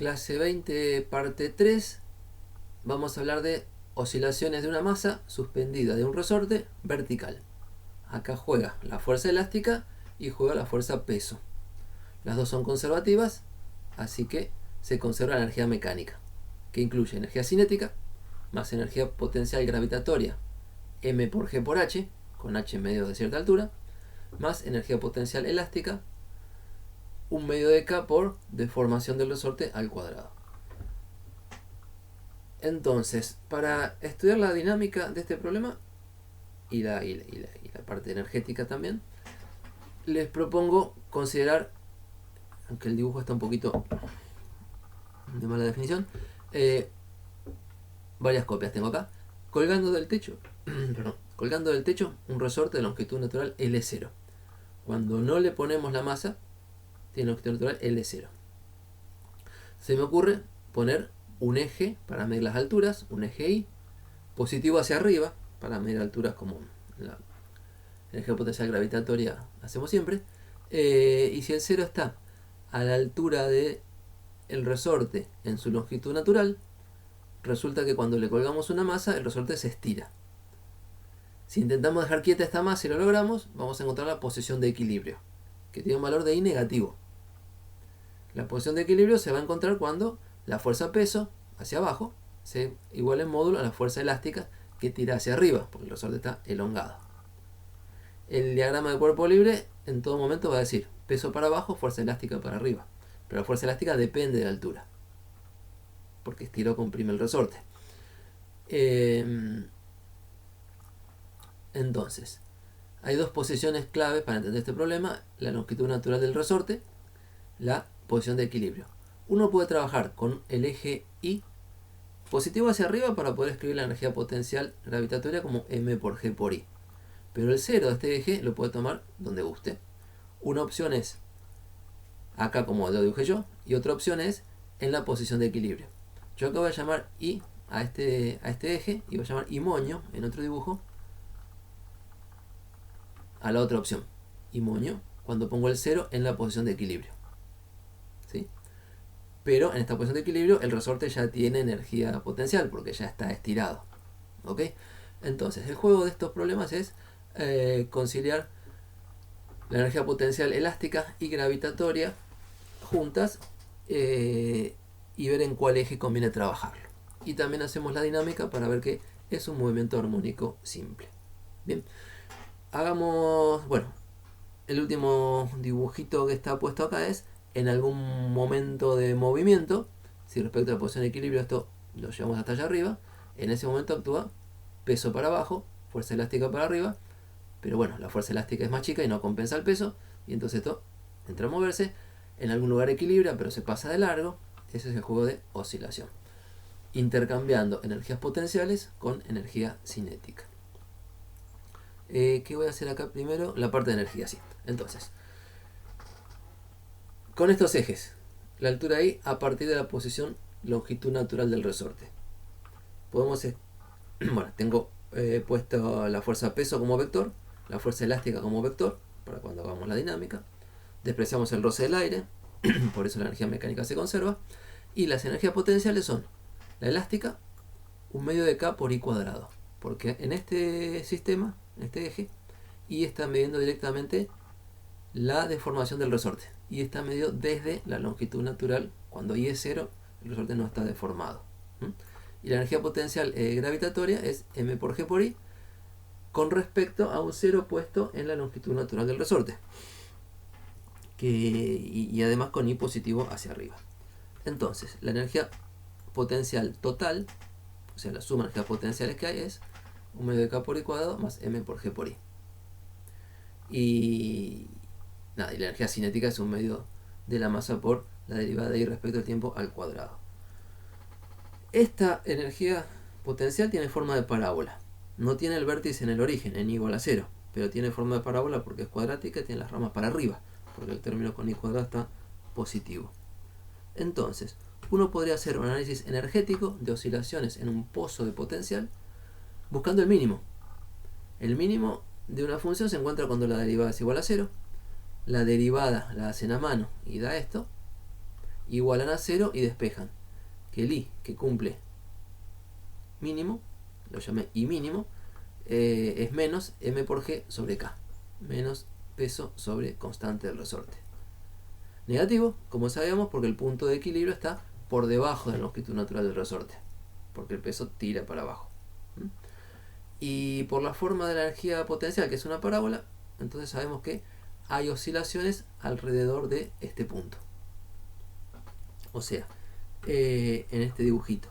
Clase 20, parte 3. Vamos a hablar de oscilaciones de una masa suspendida de un resorte vertical. Acá juega la fuerza elástica y juega la fuerza peso. Las dos son conservativas, así que se conserva la energía mecánica, que incluye energía cinética más energía potencial gravitatoria, m por g por h, con h medio de cierta altura, más energía potencial elástica, un medio de k por deformación del resorte al cuadrado. Entonces, para estudiar la dinámica de este problema y la parte energética también, les propongo considerar, aunque el dibujo está un poquito de mala definición, varias copias tengo acá. Colgando del techo, colgando del techo un resorte de longitud natural L0. Cuando no le ponemos la masa, tiene longitud natural L0. Se me ocurre poner un eje para medir las alturas, un eje Y, positivo hacia arriba, para medir alturas como la energía potencial gravitatoria hacemos siempre, y si el 0 está a la altura del resorte en su longitud natural, resulta que cuando le colgamos una masa, el resorte se estira. Si intentamos dejar quieta esta masa y lo logramos, vamos a encontrar la posición de equilibrio, que tiene un valor de I negativo. La posición de equilibrio se va a encontrar cuando la fuerza peso hacia abajo se iguala en módulo a la fuerza elástica que tira hacia arriba, porque el resorte está elongado. El diagrama de cuerpo libre en todo momento va a decir peso para abajo, fuerza elástica para arriba. Pero la fuerza elástica depende de la altura, porque estiro comprime el resorte. Entonces, hay dos posiciones claves para entender este problema: la longitud natural del resorte, la posición de equilibrio. Uno puede trabajar con el eje Y positivo hacia arriba para poder escribir la energía potencial gravitatoria como m por g por I. Pero el 0 de este eje lo puede tomar donde guste. Una opción es acá, como lo dibujé yo, y otra opción es en la posición de equilibrio. Yo acá voy a llamar I a este eje y voy a llamar I moño en otro dibujo a la otra opción. I moño cuando pongo el 0 en la posición de equilibrio. ¿Sí? Pero en esta posición de equilibrio el resorte ya tiene energía potencial porque ya está estirado. ¿Ok? Entonces el juego de estos problemas es conciliar la energía potencial elástica y gravitatoria juntas y ver en cuál eje conviene trabajarlo. Y también hacemos la dinámica para ver que es un movimiento armónico simple. Bien, hagamos, bueno, el último dibujito que está puesto acá es en algún momento de movimiento. Si respecto a la posición de equilibrio esto lo llevamos hasta allá arriba, en ese momento actúa peso para abajo, fuerza elástica para arriba, pero bueno, la fuerza elástica es más chica y no compensa el peso, y entonces esto entra a moverse, en algún lugar equilibra pero se pasa de largo. Ese es el juego de oscilación, intercambiando energías potenciales con energía cinética. ¿Qué voy a hacer acá primero? La parte de energía, sí. Entonces, con estos ejes, la altura I a partir de la posición longitud natural del resorte. Podemos, bueno, tengo puesto la fuerza peso como vector, la fuerza elástica como vector, para cuando hagamos la dinámica. Despreciamos el roce del aire, por eso la energía mecánica se conserva. Y las energías potenciales son la elástica, un medio de K por I cuadrado, porque en este sistema, en este eje, I está midiendo directamente la deformación del resorte, y está medido desde la longitud natural. Cuando I es 0, el resorte no está deformado. Y la energía potencial gravitatoria es m por g por I con respecto a un 0 puesto en la longitud natural del resorte, y además con I positivo hacia arriba. Entonces la energía potencial total, o sea la suma de energías potenciales que hay, es un medio de K por I cuadrado más m por g por I. Y la energía cinética es un medio de la masa por la derivada de I respecto al tiempo al cuadrado. Esta energía potencial tiene forma de parábola. No tiene el vértice en el origen, en I igual a 0, pero tiene forma de parábola porque es cuadrática y tiene las ramas para arriba, porque el término con I cuadrado está positivo. Entonces, uno podría hacer un análisis energético de oscilaciones en un pozo de potencial buscando el mínimo. El mínimo de una función se encuentra cuando la derivada es igual a 0. La derivada la hacen a mano y da esto. igualan a 0 y despejan que el I que cumple mínimo, lo llamé I mínimo, es menos m por g sobre k, menos peso sobre constante del resorte. Negativo, como sabíamos, porque el punto de equilibrio está por debajo de la longitud natural del resorte, porque el peso tira para abajo. Y por la forma de la energía potencial, que es una parábola, entonces sabemos que hay oscilaciones alrededor de este punto. O sea, en este dibujito,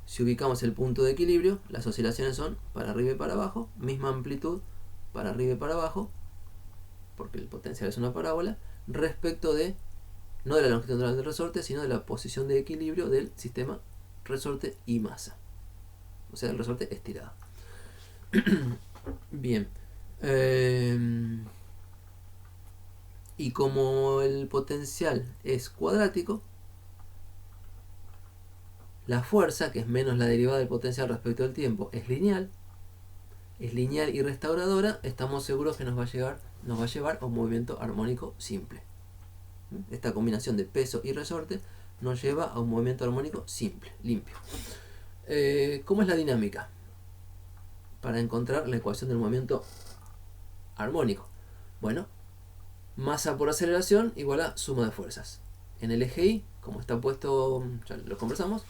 si ubicamos el punto de equilibrio, las oscilaciones son para arriba y para abajo, misma amplitud para arriba y para abajo, porque el potencial es una parábola, respecto de, no de la longitud natural del resorte, sino de la posición de equilibrio del sistema resorte y masa. O sea, el resorte estirado. Bien. Y como el potencial es cuadrático, la fuerza, que es menos la derivada del potencial respecto del tiempo, es lineal y restauradora, estamos seguros que nos va a llevar a un movimiento armónico simple. Esta combinación de peso y resorte nos lleva a un movimiento armónico simple, limpio. ¿Cómo es la dinámica? Para encontrar la ecuación del movimiento armónico. Bueno, masa por aceleración igual a suma de fuerzas. En el eje Y, como está puesto, ya lo conversamos,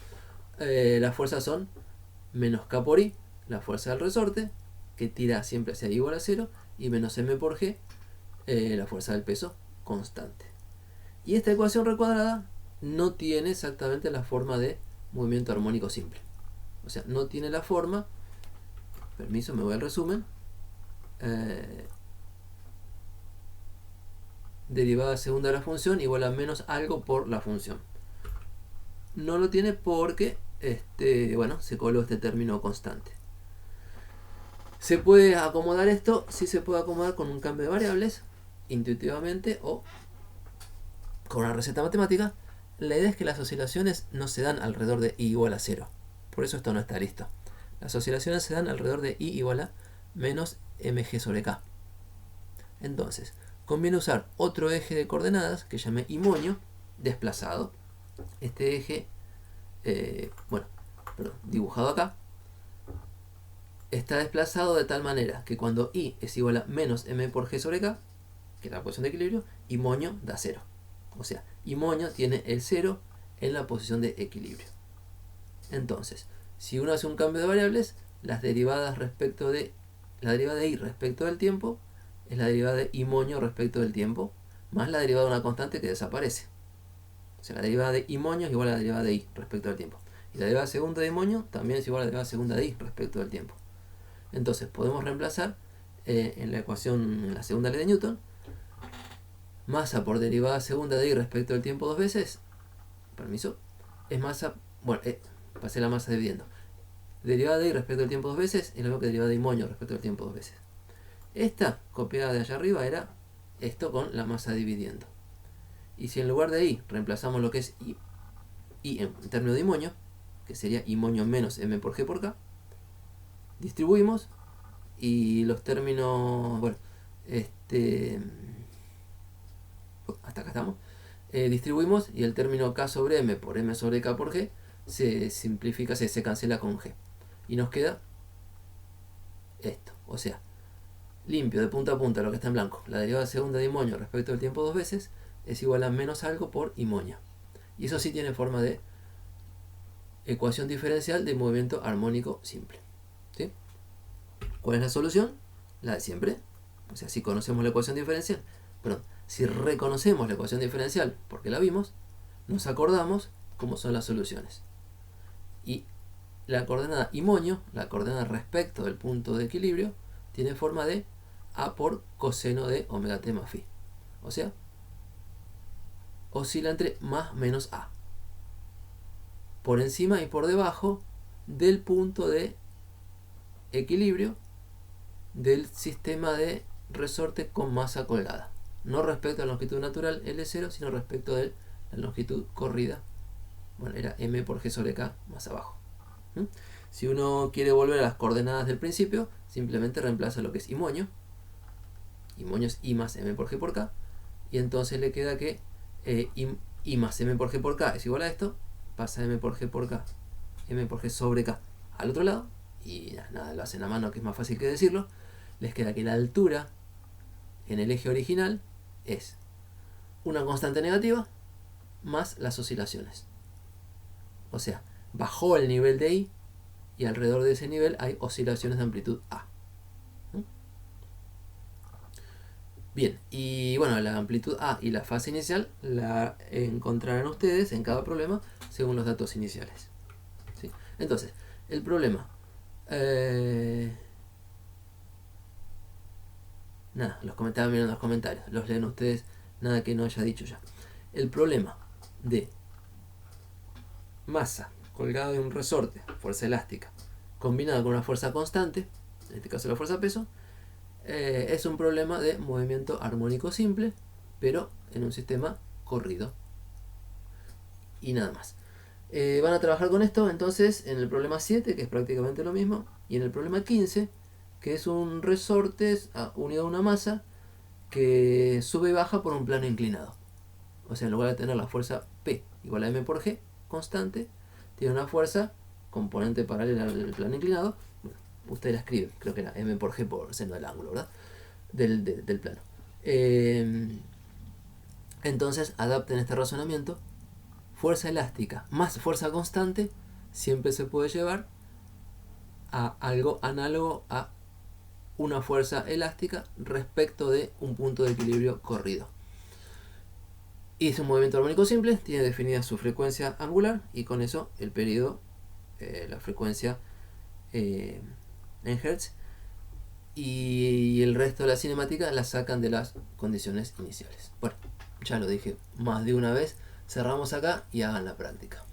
las fuerzas son menos K por I, la fuerza del resorte, que tira siempre hacia I igual a 0, y menos M por G, la fuerza del peso constante. Y esta ecuación recuadrada no tiene exactamente la forma de movimiento armónico simple. O sea, no tiene la forma, permiso, me voy al resumen, derivada segunda de la función igual a menos algo por la función. No lo tiene porque se coló este término constante. ¿Se puede acomodar esto? Sí, se puede acomodar con un cambio de variables, intuitivamente, o con una receta matemática. La idea es que las oscilaciones no se dan alrededor de I igual a 0. Por eso esto no está listo. Las oscilaciones se dan alrededor de I igual a menos mg sobre k. Entonces, conviene usar otro eje de coordenadas que llamé imonio, desplazado. Este eje, dibujado acá, está desplazado de tal manera que cuando I es igual a menos m por g sobre k, que es la posición de equilibrio, imonio da 0. O sea, imonio tiene el 0 en la posición de equilibrio. Entonces, si uno hace un cambio de variables, las derivadas respecto de la derivada de I respecto del tiempo es la derivada de imonio respecto del tiempo, más la derivada de una constante que desaparece. O sea, la derivada de imonio es igual a la derivada de I respecto del tiempo. Y la derivada segunda de imonio también es igual a la derivada segunda de I respecto del tiempo. Entonces podemos reemplazar en la ecuación, en la segunda ley de Newton, masa por derivada segunda de I respecto del tiempo dos veces, permiso, es masa, pasé la masa dividiendo. Derivada de I respecto del tiempo dos veces es lo mismo que derivada de imonio respecto del tiempo dos veces. Esta, copiada de allá arriba, era esto con la masa dividiendo. Y si en lugar de I reemplazamos lo que es I en términos de imonio, que sería imonio menos m por g por k, distribuimos y los términos, hasta acá estamos, distribuimos y el término k sobre m por m sobre k por g se simplifica, se cancela con g y nos queda esto. O sea, limpio de punta a punta lo que está en blanco, la derivada segunda de imonio respecto del tiempo dos veces es igual a menos algo por imonio, y eso sí tiene forma de ecuación diferencial de movimiento armónico simple. ¿Sí? ¿Cuál es la solución? La de siempre. O sea, si conocemos la ecuación diferencial, si reconocemos la ecuación diferencial porque la vimos, nos acordamos cómo son las soluciones. Y la coordenada imonio, la coordenada respecto del punto de equilibrio, tiene forma de A por coseno de omega t más phi. O sea, oscila entre más menos A. Por encima y por debajo del punto de equilibrio del sistema de resorte con masa colgada. No respecto a la longitud natural L0, sino respecto de la longitud corrida. Era m por g sobre k más abajo. Si uno quiere volver a las coordenadas del principio, simplemente reemplaza lo que es imonio. Imonio es I más m por g por k. Y entonces le queda que y más m por g por k es igual a esto, pasa m por g por k, m por g sobre k al otro lado, y nada, lo hacen a mano, que es más fácil que decirlo. Les queda que la altura en el eje original es una constante negativa más las oscilaciones. O sea, bajó el nivel de I y alrededor de ese nivel hay oscilaciones de amplitud A. Bien, y bueno, la amplitud A y la fase inicial la encontrarán ustedes en cada problema según los datos iniciales. ¿Sí? Entonces, el problema. Nada, los comentarios, miren los comentarios, los leen ustedes, nada que no haya dicho ya. El problema de masa colgada de un resorte, fuerza elástica, combinada con una fuerza constante, en este caso la fuerza peso, es un problema de movimiento armónico simple, pero en un sistema corrido. Y nada más. Van a trabajar con esto entonces en el problema 7, que es prácticamente lo mismo, y en el problema 15, que es un resorte unido a una masa que sube y baja por un plano inclinado. O sea, en lugar de tener la fuerza P igual a m por g constante, tiene una fuerza componente paralela al plano inclinado. Bueno, usted la escribe, creo que era m por g por seno del ángulo, ¿verdad? Del plano. Entonces adapten este razonamiento. Fuerza elástica más fuerza constante siempre se puede llevar a algo análogo a una fuerza elástica respecto de un punto de equilibrio corrido. Y es un movimiento armónico simple, tiene definida su frecuencia angular y con eso el periodo, la frecuencia en Hertz, y el resto de la cinemática la sacan de las condiciones iniciales. Bueno, ya lo dije más de una vez, cerramos acá y hagan la práctica.